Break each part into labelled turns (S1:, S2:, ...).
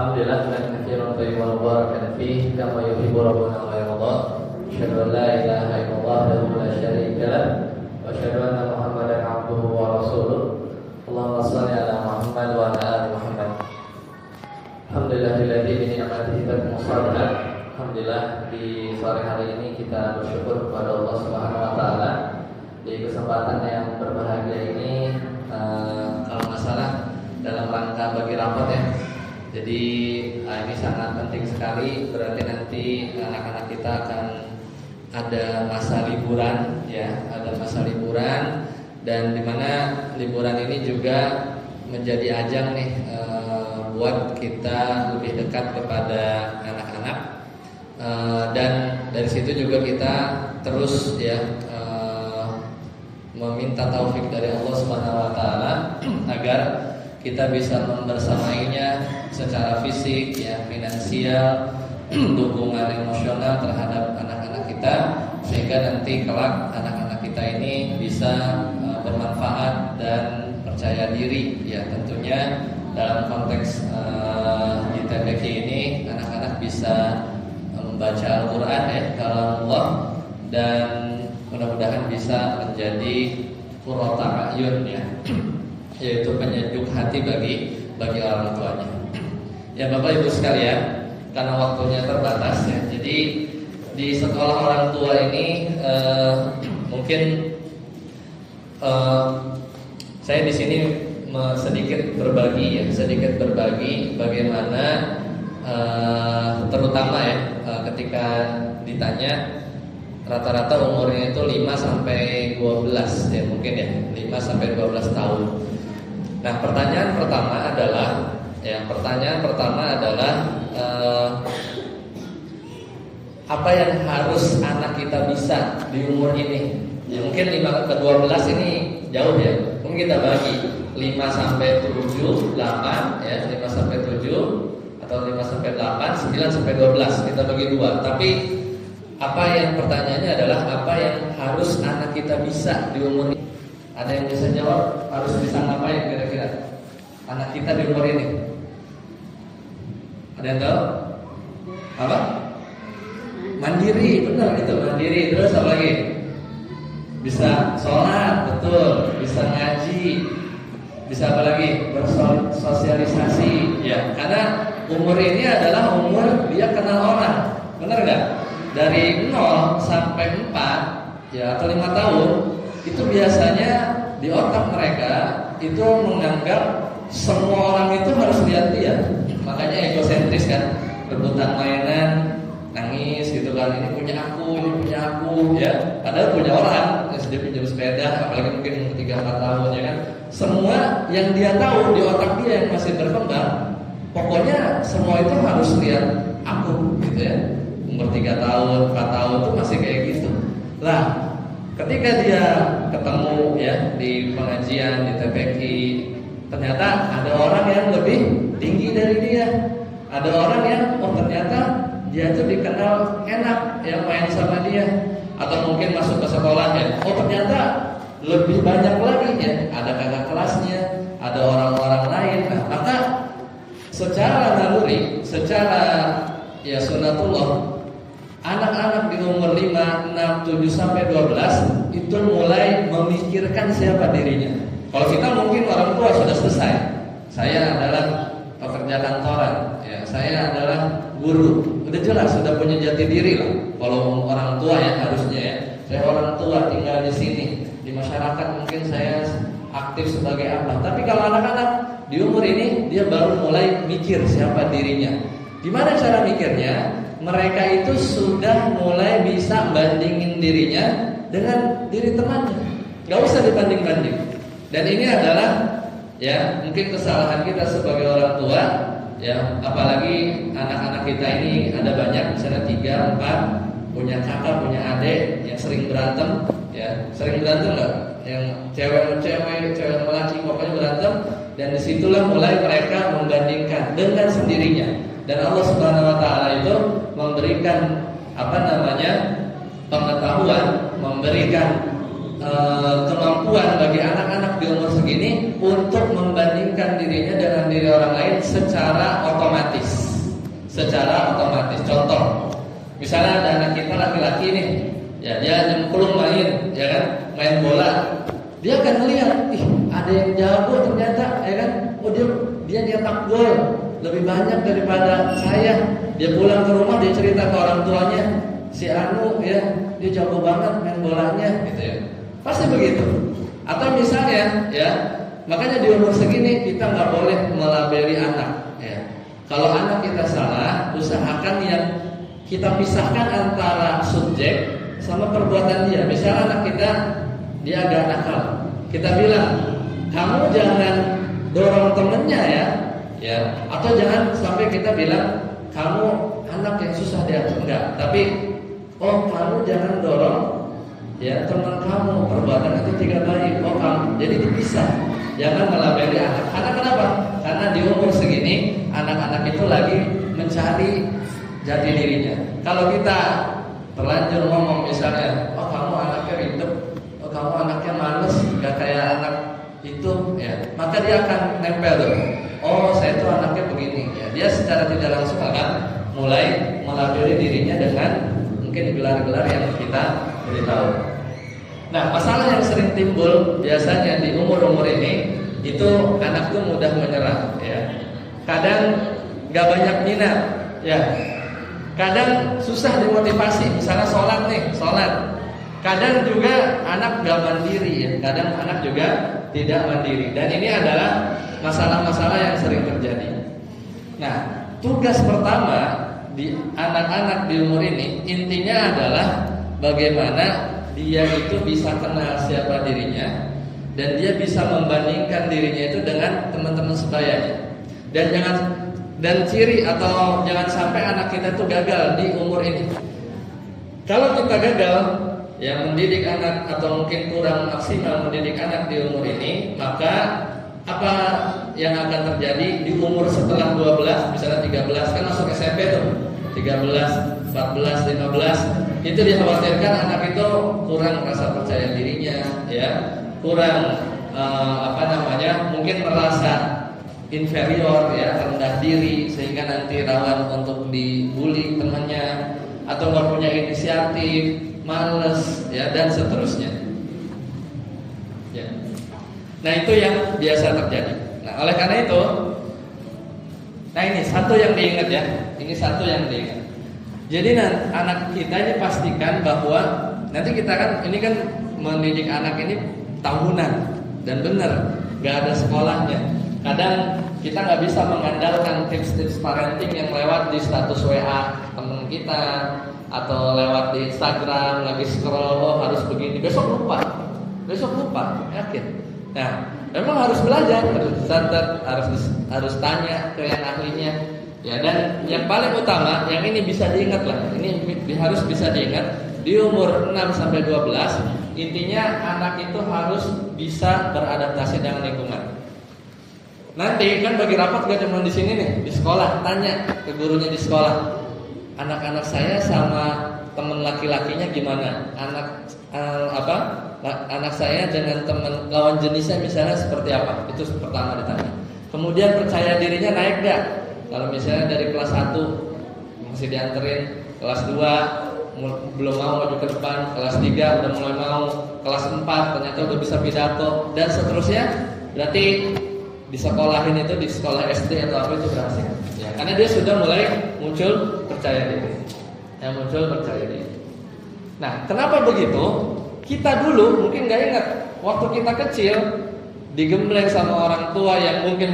S1: Alhamdulillah katsiran thayyiban mubarakan fihi kama yuhibbu rabbuna wa yarda. Asyhadu an la ilaha illallah wahdahu la syarika lah wa asyhadu anna Muhammadan abduhu wa rasuluh. Allahumma shalli ala Muhammad wa ala ali Muhammad. Alhamdulillahilladzi bi ni'matihi tatimmu shalihat. Alhamdulillah di sore hari ini kita bersyukur kepada Allah Subhanahu wa taala di kesempatan yang berbahagia ini, kalau nggak salah dalam rangka bagi rapot ya. Jadi ini sangat penting sekali, berarti nanti anak-anak kita akan ada masa liburan ya, ada masa liburan, dan dimana liburan ini juga menjadi ajang nih buat kita lebih dekat kepada anak-anak, dan dari situ juga kita terus ya meminta taufik dari Allah Subhanahu wa taala agar kita bisa membersamainya secara fisik, ya, finansial, dukungan emosional terhadap anak-anak kita, sehingga nanti kelak anak-anak kita ini bisa bermanfaat dan percaya diri, ya, tentunya dalam konteks di TPQ ini anak-anak bisa membaca Al-Quran ya, kalam Allah, dan mudah-mudahan bisa menjadi qurrata a'yun ya, yaitu penyejuk hati bagi orang tuanya. Ya Bapak Ibu sekalian, karena waktunya terbatas ya, jadi di sekolah orang tua ini mungkin saya di sini sedikit berbagi bagaimana terutama ya ketika ditanya rata-rata umurnya itu 5 sampai 12 ya, mungkin ya 5 sampai 12 tahun. Nah, pertanyaan pertama adalah apa yang harus anak kita bisa di umur ini? Ya, mungkin 5 ke 12 ini jauh ya. Mungkin kita bagi 5 sampai 7, 8 ya, 5 sampai 7 atau 5 sampai 8, 9 sampai 12. Kita bagi 2. Tapi apa yang pertanyaannya adalah apa yang harus anak kita bisa di umur ini? Ada yang bisa jawab? Harus bisa ngapain kira-kira anak kita di umur ini? Ada yang tahu? Apa? Mandiri, benar itu, mandiri. Terus apa lagi? Bisa sholat, betul. Bisa ngaji. Bisa apa lagi? Bersosialisasi. Ya, karena umur ini adalah umur dia kenal orang. Benar nggak? Dari 0 sampai 4 ya, atau 5 tahun, itu biasanya di otak mereka itu menganggap semua orang itu harus lihat dia. Makanya egosentris kan, rebutan mainan, nangis gitu kan, ini punya aku ya. Padahal punya orang, ya, dia pinjam sepeda, apalagi mungkin umur 3-4 tahun ya kan. Semua yang dia tahu di otak dia yang masih berkembang, pokoknya semua itu harus lihat aku gitu ya. Umur 3 tahun, 4 tahun tuh masih kayak gitu. Lah, ketika dia ketemu ya di pengajian, di TPQ, ternyata ada orang yang lebih tinggi dari dia. Ada orang yang ternyata dia tuh dikenal enak yang main sama dia. Atau mungkin masuk ke sekolah ya, ternyata lebih banyak lagi ya, ada kakak kelasnya, ada orang-orang lain. Nah, maka secara naluri, secara ya sunatullah, anak-anak di umur 5, 6, 7 sampai 12 itu mulai memikirkan siapa dirinya. Kalau kita mungkin orang tua sudah selesai. Saya adalah pekerja kantoran, ya, saya adalah guru. Udah jelas, sudah punya jati diri lah. Kalau orang tua ya harusnya ya. Saya orang tua tinggal di sini. Di masyarakat mungkin saya aktif sebagai apa. Tapi kalau anak-anak di umur ini dia baru mulai mikir siapa dirinya. Gimana cara mikirnya? Mereka itu sudah mulai bisa bandingin dirinya dengan diri temannya. Gak usah dibanding-banding. Dan ini adalah ya mungkin kesalahan kita sebagai orang tua ya, apalagi anak-anak kita ini ada banyak, misalnya 3, 4, punya kakak, punya adik yang sering berantem ya. Sering berantem gak? Yang cewek sama laki, pokoknya berantem. Dan disitulah mulai mereka membandingkan dengan sendirinya. Dan Allah Subhanahu wa taala itu memberikan pengetahuan, memberikan kemampuan bagi anak-anak di umur segini untuk membandingkan dirinya dengan diri orang lain secara otomatis. secara otomatis. Contoh, misalnya ada anak kita laki-laki nih, ya dia nyemplung main, ya kan, main bola, dia akan melihat, ih ada yang jago ternyata, ya kan, oh dia nyetak gol lebih banyak daripada saya. Dia pulang ke rumah, dia cerita ke orang tuanya, si Anu ya, dia jago banget main bolanya, gitu ya. Pasti begitu. Atau misalnya, ya, makanya di umur segini kita nggak boleh melabeli anak. Ya. Kalau anak kita salah, usahakan yang kita pisahkan antara subjek sama perbuatan dia. Misalnya anak kita dia agak nakal, kita bilang, kamu jangan dorong temennya ya. Atau jangan sampai kita bilang, kamu anak yang susah diatur, enggak. Tapi, oh kamu jangan dorong ya teman kamu, perbuatan itu tidak baik. Oh kamu, jadi dipisah. Jangan melabeli anak. Karena kenapa? Karena di umur segini anak-anak itu lagi mencari jati dirinya. Kalau kita terlanjur ngomong misalnya, oh kamu anaknya ribet, oh kamu anaknya males, gak kayak anak itu, ya, maka dia akan nempel tuh. Oh saya tuh anaknya begini. Ya, dia secara tidak langsung akan mulai melabeli dirinya dengan mungkin gelar-gelar yang kita beritahu. Nah, masalah yang sering timbul biasanya di umur-umur ini itu anak tuh mudah menyerah, ya. Kadang gak banyak minat, ya. Kadang susah dimotivasi, misalnya sholat nih, sholat. Kadang juga anak gak mandiri, ya. Kadang anak juga tidak mandiri. Dan ini adalah masalah-masalah yang sering terjadi. Nah, tugas pertama di anak-anak di umur ini intinya adalah bagaimana dia itu bisa kenal siapa dirinya dan dia bisa membandingkan dirinya itu dengan teman-teman sebayanya. Dan ciri atau jangan sampai anak kita itu gagal di umur ini. Kalau kita gagal ya mendidik anak atau mungkin kurang maksimal mendidik anak di umur ini, maka apa yang akan terjadi di umur setelah 12, misalnya 13 kan masuk SMP tuh, 13, 14, 15, itu dikhawatirkan anak itu kurang rasa percaya dirinya, ya, kurang mungkin merasa inferior, ya, rendah diri, sehingga nanti rawan untuk dibully temannya, atau nggak punya inisiatif, males, ya, dan seterusnya. Ya. Nah itu yang biasa terjadi. Nah oleh karena itu, nah ini satu yang diingat ya, ini satu yang diingat. Jadi anak kita ini pastikan bahwa nanti kita kan ini kan mendidik anak ini tahunan dan benar, nggak ada sekolahnya. Kadang kita nggak bisa mengandalkan tips-tips parenting yang lewat di status WA teman kita atau lewat di Instagram lagi scroll, oh harus begini, besok lupa, yakin. Nah, memang harus belajar, harus catat, harus tanya ke yang ahlinya. Ya, dan yang paling utama, yang ini bisa diingat lah, ini harus bisa diingat di umur 6 sampai 12, intinya anak itu harus bisa beradaptasi dengan lingkungan. Nanti kan bagi rapat gak cuma di sini nih, di sekolah, tanya ke gurunya di sekolah, anak-anak saya sama teman laki-lakinya gimana? Anak saya dengan teman lawan jenisnya misalnya seperti apa? Itu pertama ditanya. Kemudian percaya dirinya naik gak? Kalau misalnya dari kelas 1 masih dianterin, kelas 2 belum mau maju ke depan, kelas 3 udah mulai mau, kelas 4 ternyata udah bisa pidato, dan seterusnya, berarti di sekolahin itu, di sekolah SD atau apa itu berhasil, ya, karena dia sudah mulai muncul percaya diri, Nah, kenapa begitu? Kita dulu mungkin nggak ingat waktu kita kecil digembleng sama orang tua yang mungkin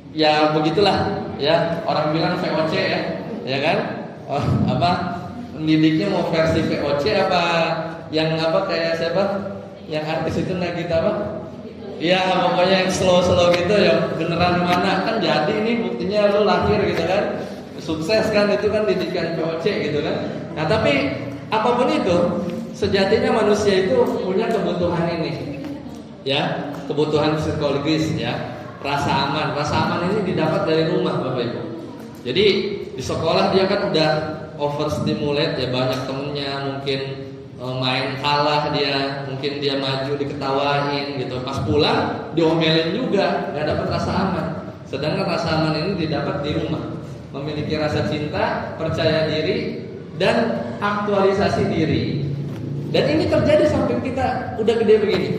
S1: ya begitulah, ya, orang bilang VOC ya kan? Oh, mendidiknya mau versi VOC apa yang kayak siapa? Yang artis itu Nagita apa? Ya pokoknya yang slow gitu, yang beneran mana kan jadi ini buktinya lu lahir gitu kan, sukses kan, itu kan didikan POC gitu kan. Nah tapi apapun itu, sejatinya manusia itu punya kebutuhan ini, ya, kebutuhan psikologis, ya, rasa aman ini didapat dari rumah Bapak Ibu. Jadi di sekolah dia kan udah overstimulate, ya, banyak temennya, mungkin main kalah dia, mungkin dia maju diketawain gitu. Pas pulang diomelin juga, nggak dapat rasa aman. Sedangkan rasa aman ini didapat di rumah. memiliki rasa cinta, percaya diri, dan aktualisasi diri. Dan ini terjadi sampai kita udah gede begini.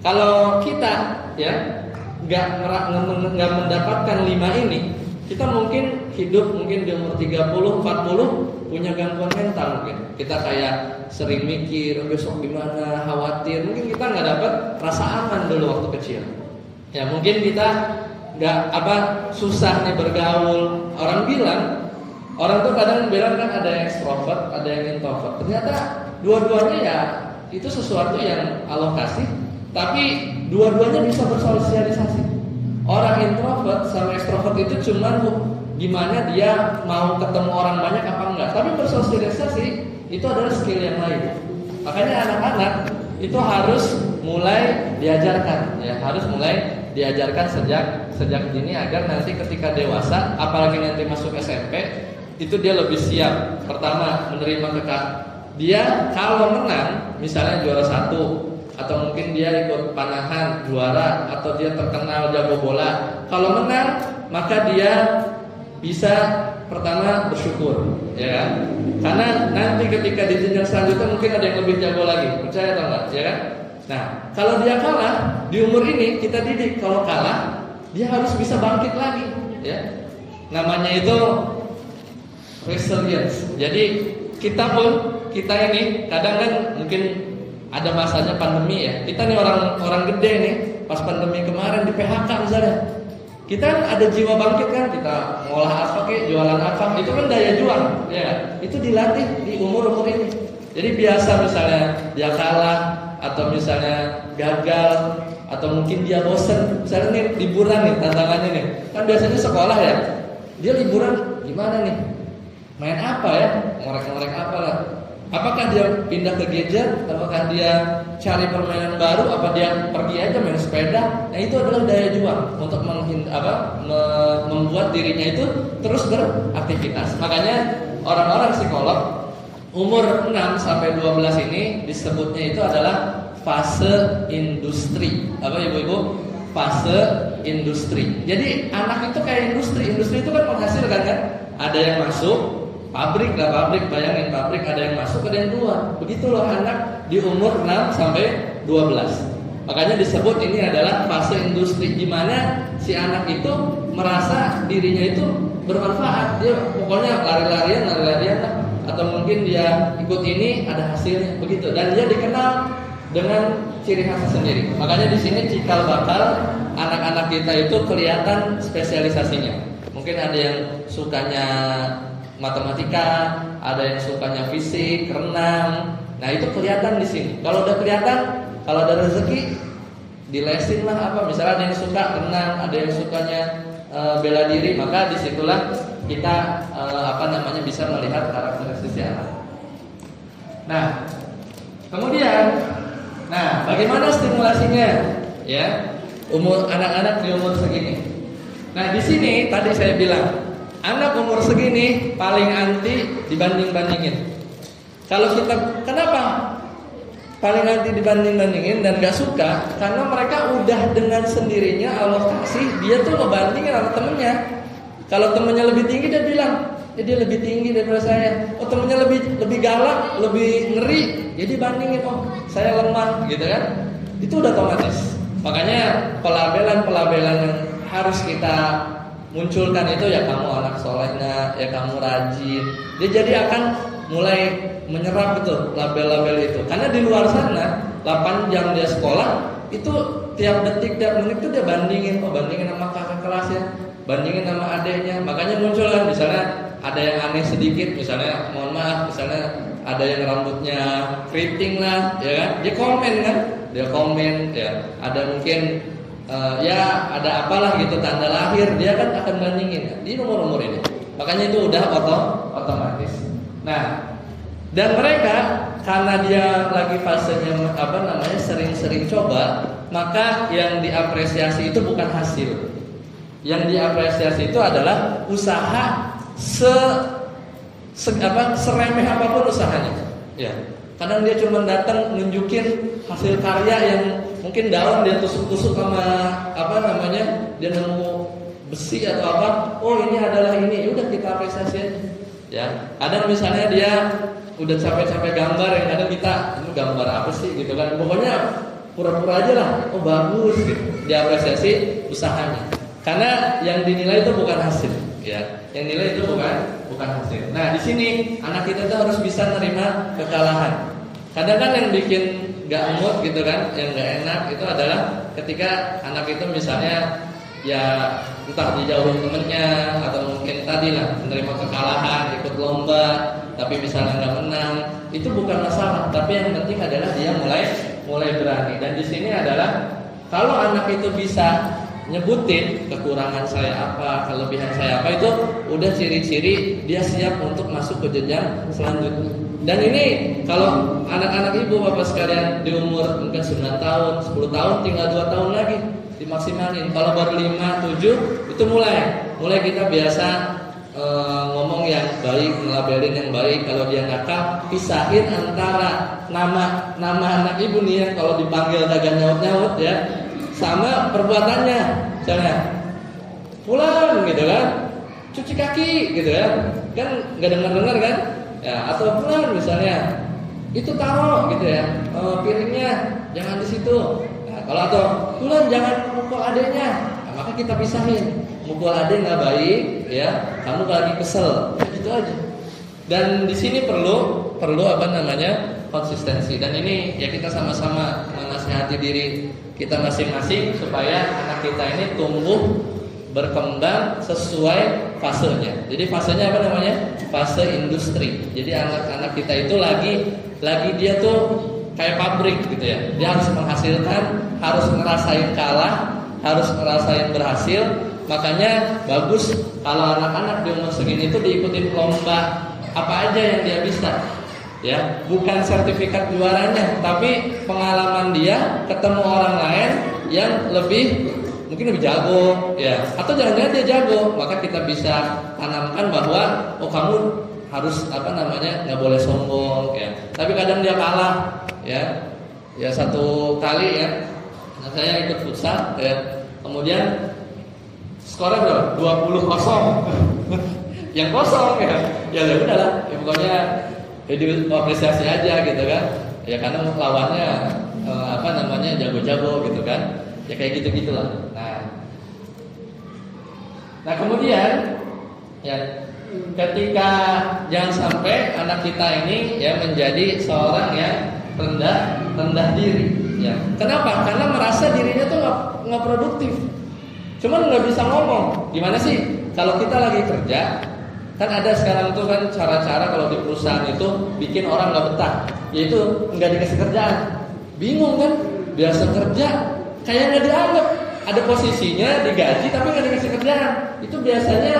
S1: Kalau kita ya nggak mendapatkan 5 ini, kita mungkin hidup mungkin di umur 30, 40 punya gangguan mental mungkin. Kita kayak sering mikir besok gimana, khawatir. Mungkin kita nggak dapat rasa aman dulu waktu kecil. Ya mungkin kita susah nih bergaul. Orang tuh kadang bilang kan ada yang extrovert, ada yang introvert. Ternyata dua-duanya ya itu sesuatu yang Allah kasih, tapi dua-duanya bisa bersosialisasi. Orang introvert sama extrovert itu cuman gimana dia mau ketemu orang banyak apa enggak. Tapi bersosialisasi itu adalah skill yang lain. Makanya anak-anak itu harus mulai diajarkan, ya harus mulai diajarkan sejak dini agar nanti ketika dewasa, apalagi nanti masuk SMP, itu dia lebih siap. Pertama, menerima dia kalau menang, misalnya juara 1, atau mungkin dia ikut panahan juara, atau dia terkenal jago bola. Kalau menang, maka dia bisa pertama bersyukur, ya kan? Karena nanti ketika di jenjang selanjutnya mungkin ada yang lebih jago lagi, percaya atau enggak, ya kan? Nah, kalau dia kalah di umur ini kita didik, kalau kalah dia harus bisa bangkit lagi, ya. Namanya itu resilience. Jadi kita ini kadang kan mungkin ada masanya pandemi ya. Kita nih orang gede nih, pas pandemi kemarin di PHK misalnya. Kita ada jiwa bangkit kan, kita ngolah apa jualan apa, itu kan daya juang, ya. Itu dilatih di umur ini. Jadi biasa misalnya dia kalah atau misalnya gagal atau mungkin dia bosen, misalnya nih liburan nih tantangannya nih. Kan biasanya sekolah ya. Dia liburan gimana nih? Main apa ya? Ngorek-ngorek apa lah? Apakah dia pindah ke gadget? Apakah dia cari permainan baru? Apa dia pergi aja main sepeda? Nah itu adalah daya juang untuk membuat dirinya itu terus beraktivitas. Makanya orang-orang psikolog umur 6 sampai 12 ini disebutnya itu adalah fase industri. Apa ibu-ibu? Fase industri. Jadi anak itu kayak industri. Industri itu kan menghasilkan kan? Ada yang masuk pabrik, bayangin pabrik, ada yang masuk, ada yang keluar. Begitulah anak di umur 6 sampai 12. Makanya disebut ini adalah fase industri, di mana si anak itu merasa dirinya itu bermanfaat. Dia pokoknya lari-larian lah. Atau mungkin dia ikut ini ada hasilnya, begitu. Dan dia dikenal dengan ciri khasnya sendiri. Makanya di sini cikal bakal anak-anak kita itu kelihatan spesialisasinya. Mungkin ada yang sukanya matematika, ada yang sukanya fisik, renang. Nah itu kelihatan di sini. Kalau udah kelihatan, kalau ada rezeki, dilesin lah apa. Misalnya ada yang suka renang, ada yang sukanya bela diri, maka disitulah kita bisa melihat karakteristik anak. Nah, kemudian, bagaimana stimulasinya? Ya, umur anak-anak di umur segini. Nah di sini tadi saya bilang, anak umur segini paling anti dibanding-bandingin. Kalau kita, kenapa paling anti dibanding-bandingin dan gak suka? Karena mereka udah dengan sendirinya Allah kasih, dia tuh ngebandingin sama temennya. Kalau temennya lebih tinggi dia bilang, dia lebih tinggi daripada saya. Oh temennya lebih galak, lebih ngeri, jadi bandingin, oh saya lemah, gitu kan? Itu udah otomatis. Makanya pelabelan yang harus kita munculkan itu ya kamu anak solehnya, ya kamu rajin. Dia jadi akan mulai menyerap betul label-label itu. Karena di luar sana 8 jam dia sekolah itu tiap detik tiap menit itu dia bandingin sama kakak kelasnya, bandingin sama adeknya. Makanya muncul kan misalnya ada yang aneh sedikit, misalnya mohon maaf, misalnya ada yang rambutnya keriting lah, ya kan? Dia komen ya. Ada mungkin ya ada apalah gitu tanda lahir, dia kan akan bandingin ya, di umur ini. Makanya itu udah otomatis. Nah, dan mereka karena dia lagi fasenya sering-sering coba, maka yang diapresiasi itu bukan hasil. Yang diapresiasi itu adalah usaha seremeh apapun usahanya. Ya. Kadang dia cuma datang nunjukin hasil karya yang mungkin daun dia tusuk-tusuk sama dia nemu besi atau apa, oh ini adalah ini, udah kita apresiasi aja. Ya, kadang misalnya dia udah capek-capek gambar, yang kadang kita ini gambar apa sih gitu kan, pokoknya pura-pura aja lah, oh bagus gitu. Diapresiasi usahanya. Karena yang dinilai itu bukan hasil, ya. Yang nilai itu bukan hasil. Nah, di sini anak kita tuh harus bisa menerima kekalahan. Kadang kan yang bikin gak mood gitu kan, yang gak enak itu adalah ketika anak itu misalnya ya entah dijauhin temennya, atau mungkin tadi lah menerima kekalahan, ikut lomba tapi misalnya nggak menang, itu bukan masalah. Tapi yang penting adalah dia mulai berani. Dan di sini adalah kalau anak itu bisa nyebutin kekurangan saya apa, kelebihan saya apa, itu udah ciri-ciri dia siap untuk masuk ke jenjang selanjutnya. Dan ini kalau anak-anak ibu bapak sekalian di umur mungkin 9 tahun, 10 tahun, tinggal 2 tahun lagi dimaksimalin. Kalau baru 5, 7 itu mulai kita biasa ngomong yang baik, ngelabelin yang baik. Kalau dia nakal, pisahin antara nama anak ibu nih ya, kalau dipanggil kagak nyaut-nyaut ya, sama perbuatannya. Misalnya pulang gitu kan, cuci kaki gitu ya, kan nggak dengar kan ya, atau pulang misalnya itu taruh gitu ya, piringnya jangan di situ. Nah, kalau atau pulang jangan mukul adeknya, nah, maka kita pisahin. Mukul adek nggak baik ya, kamu lagi kesel, gitu aja. Dan di sini perlu apa namanya, konsistensi. Dan ini ya kita sama-sama menasihati diri kita masing-masing supaya anak kita ini tumbuh berkembang sesuai fasenya. Jadi fasenya apa namanya? Fase industri. Jadi anak-anak kita itu lagi dia tuh kayak pabrik gitu ya. Dia harus menghasilkan, harus ngerasain kalah, harus ngerasain berhasil. Makanya bagus kalau anak-anak di umur segini itu diikutin lomba apa aja yang dia bisa. Ya, bukan sertifikat juaranya, tapi pengalaman dia ketemu orang lain yang mungkin lebih jago, ya. Atau jangan-jangan dia jago, maka kita bisa tanamkan bahwa oh kamu harus nggak boleh sombong, ya. Tapi kadang dia kalah, ya. Ya satu kali ya, saya ikut futsal, ya. Kemudian skornya berapa? 20-0. Yang kosong ya. Ya udahlah, ya pokoknya jadi apresiasi aja gitu kan. Ya karena lawannya jago-jago gitu kan. Ya kayak gitu-gitulah. Nah kemudian ya ketika jangan sampai anak kita ini ya menjadi seorang yang rendah diri. Ya. Kenapa? Karena merasa dirinya tuh nggak produktif. Cuman nggak bisa ngomong. Gimana sih? Kalau kita lagi kerja, kan ada sekarang tuh kan cara-cara kalau di perusahaan itu bikin orang nggak betah, yaitu nggak dikasih kerjaan. Bingung kan? Biasa kerja, kayak nggak dianggap. Ada posisinya, digaji tapi nggak dikasih kerjaan. Itu biasanya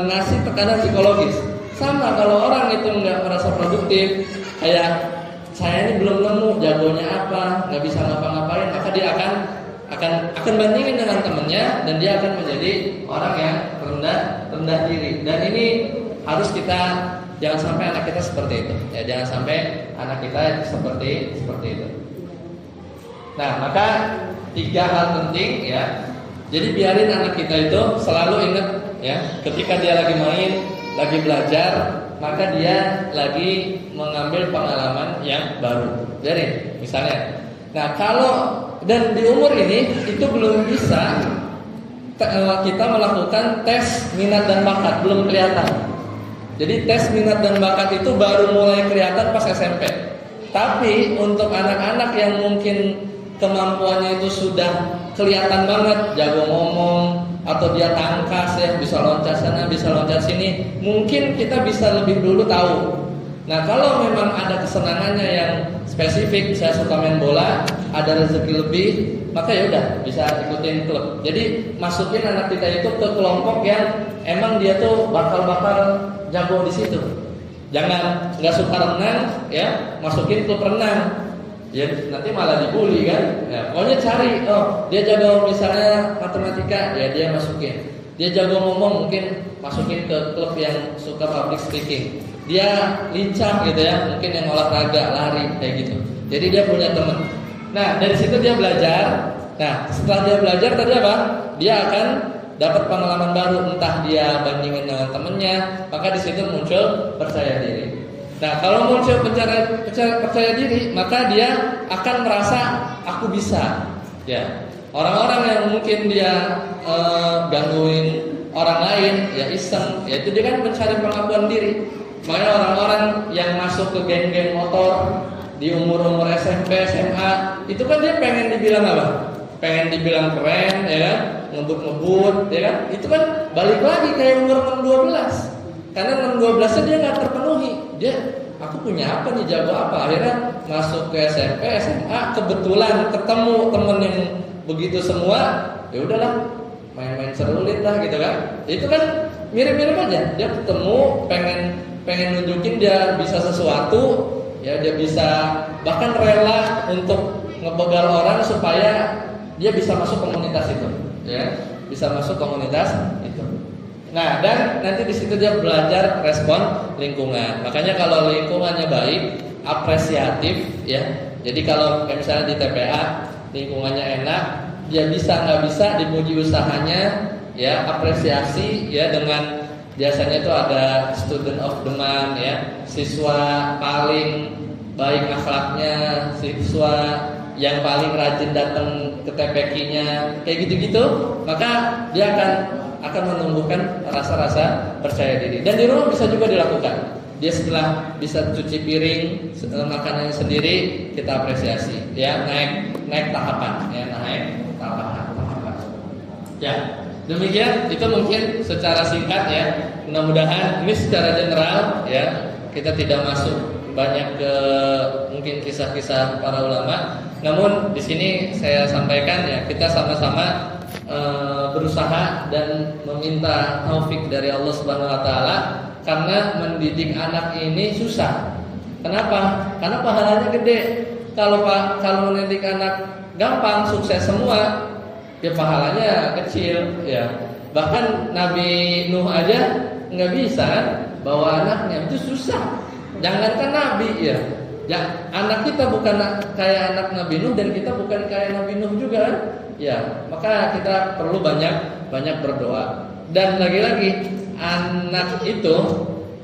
S1: ngasih tekanan psikologis. Sama kalau orang itu nggak merasa produktif, kayak saya ini belum nemu jagonya apa, nggak bisa ngapa-ngapain, maka dia akan bandingin dengan temennya dan dia akan menjadi orang yang rendah diri. Dan ini harus kita jangan sampai anak kita seperti itu. Ya, jangan sampai anak kita seperti itu. Nah, maka 3 hal penting ya. Jadi biarin anak kita itu selalu ingat ya, ketika dia lagi main, lagi belajar, maka dia lagi mengambil pengalaman yang baru. Jadi misalnya, nah kalau dan di umur ini itu belum bisa kita melakukan tes minat dan bakat, belum kelihatan. Jadi tes minat dan bakat itu baru mulai kelihatan pas SMP. Tapi untuk anak-anak yang mungkin kemampuannya itu sudah kelihatan banget, jago ngomong atau dia tangkas ya, bisa loncat sana, bisa loncat sini, mungkin kita bisa lebih dulu tahu. Nah kalau memang ada kesenangannya yang spesifik, saya suka main bola, ada rezeki lebih, maka ya udah bisa ikutin klub. Jadi masukin anak kita itu ke kelompok yang emang dia tuh bakal jago di situ. Jangan nggak suka renang, ya masukin klub renang. Ya nanti malah dibully kan. Ya, pokoknya cari, oh dia jago misalnya matematika, ya dia masukin. Dia jago ngomong, mungkin masukin ke klub yang suka public speaking. Dia lincah gitu ya, mungkin yang olahraga, lari kayak gitu. Jadi dia punya teman. Nah dari situ dia belajar Nah, setelah dia belajar tadi apa? Dia akan dapat pengalaman baru, entah dia bandingin dengan temennya, maka di situ muncul percaya diri. Nah, kalau muncul percaya diri, maka dia akan merasa aku bisa. Ya, orang-orang yang mungkin dia gangguin orang lain, ya iseng, ya itu dia kan mencari pengakuan diri. Makanya orang-orang yang masuk ke geng-geng motor di umur-umur SMP, SMA, itu kan dia pengen dibilang apa? Pengen dibilang keren, ya kan? Ngebut-ngebut, ya kan? Itu kan balik lagi kayak umur 6-12. Karena 6-12-nya dia nggak terpenuhi. Dia, aku punya apa nih, jago apa? Akhirnya masuk ke SMP, SMA, kebetulan ketemu temen yang begitu semua, ya udahlah, main-main serulit lah gitu kan. Itu kan mirip-mirip aja. Dia ketemu, pengen nunjukin dia bisa sesuatu, ya dia bisa bahkan rela untuk ngebegal orang supaya dia bisa masuk komunitas itu, ya, bisa masuk komunitas itu. Nah, dan nanti di situ dia belajar respon lingkungan. Makanya kalau lingkungannya baik, apresiatif, ya. Jadi kalau misalnya di TPA lingkungannya enak, dia bisa nggak bisa dipuji usahanya, ya, apresiasi, ya, dengan biasanya itu ada student of the month, ya, siswa paling baik akhlaknya, siswa yang paling rajin datang ke TPQ-nya, kayak gitu-gitu, maka dia akan menumbuhkan rasa-rasa percaya diri. Dan di rumah bisa juga dilakukan. Dia setelah bisa cuci piring, makanannya sendiri, kita apresiasi, ya, naik tahapan, ya, naik tahapan. Ya, demikian itu mungkin secara singkat, ya. Mudah-mudahan ini secara general, ya, kita tidak masuk banyak ke mungkin kisah-kisah para ulama. Namun di sini saya sampaikan, ya, kita sama-sama berusaha dan meminta taufik dari Allah Subhanahu wa taala, karena mendidik anak ini susah. Kenapa? Karena pahalanya gede. Kalau mendidik anak gampang, sukses semua, ya pahalanya kecil, ya. Bahkan Nabi Nuh aja nggak bisa bawa anaknya, itu susah. Jangankan Nabi, ya. Ya, anak kita bukan kayak anak Nabi Nuh, dan kita bukan kayak Nabi Nuh juga, kan? Ya, maka kita perlu banyak berdoa. Dan lagi-lagi anak itu,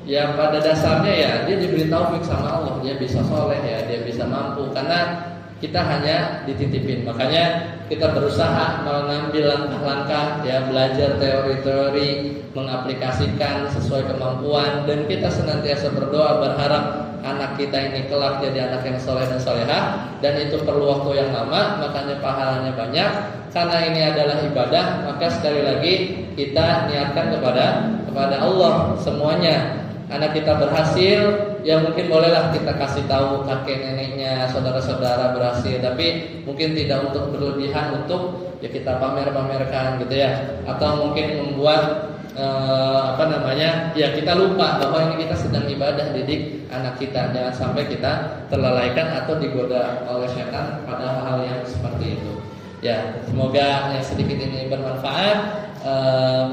S1: ya, pada dasarnya, ya, dia diberi taufik sama Allah, dia bisa soleh, ya, dia bisa mampu, karena kita hanya dititipin. Makanya kita berusaha mengambil langkah-langkah, ya, belajar teori-teori, mengaplikasikan sesuai kemampuan, dan kita senantiasa berdoa berharap anak kita ini kelak jadi anak yang soleh dan solehah. Dan itu perlu waktu yang lama, makanya pahalanya banyak. Karena ini adalah ibadah, maka sekali lagi kita niatkan kepada Allah semuanya. Anak kita berhasil, ya mungkin bolehlah kita kasih tahu kakek neneknya, saudara-saudara berhasil, tapi mungkin tidak untuk berlebihan, untuk ya kita pamer-pamerkan gitu, ya. Atau mungkin membuat ya kita lupa bahwa ini kita sedang ibadah didik anak kita. Jangan sampai kita terlalaikan atau digoda oleh setan pada hal yang seperti itu. Ya, semoga yang sedikit ini bermanfaat.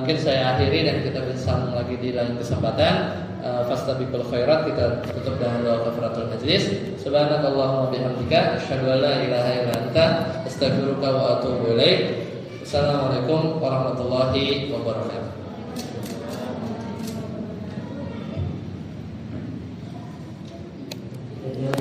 S1: Mungkin saya akhiri dan kita bisa sambung lagi di lain kesempatan. Fastabiqul khairat, kita tutup dengan doa kafaratul majlis. Subhanakallahumma bihamdika asyhadu an la ilaha illa anta astaghfiruka wa atubu ilaik. Assalamualaikum warahmatullahi wabarakatuh.
S2: Jadi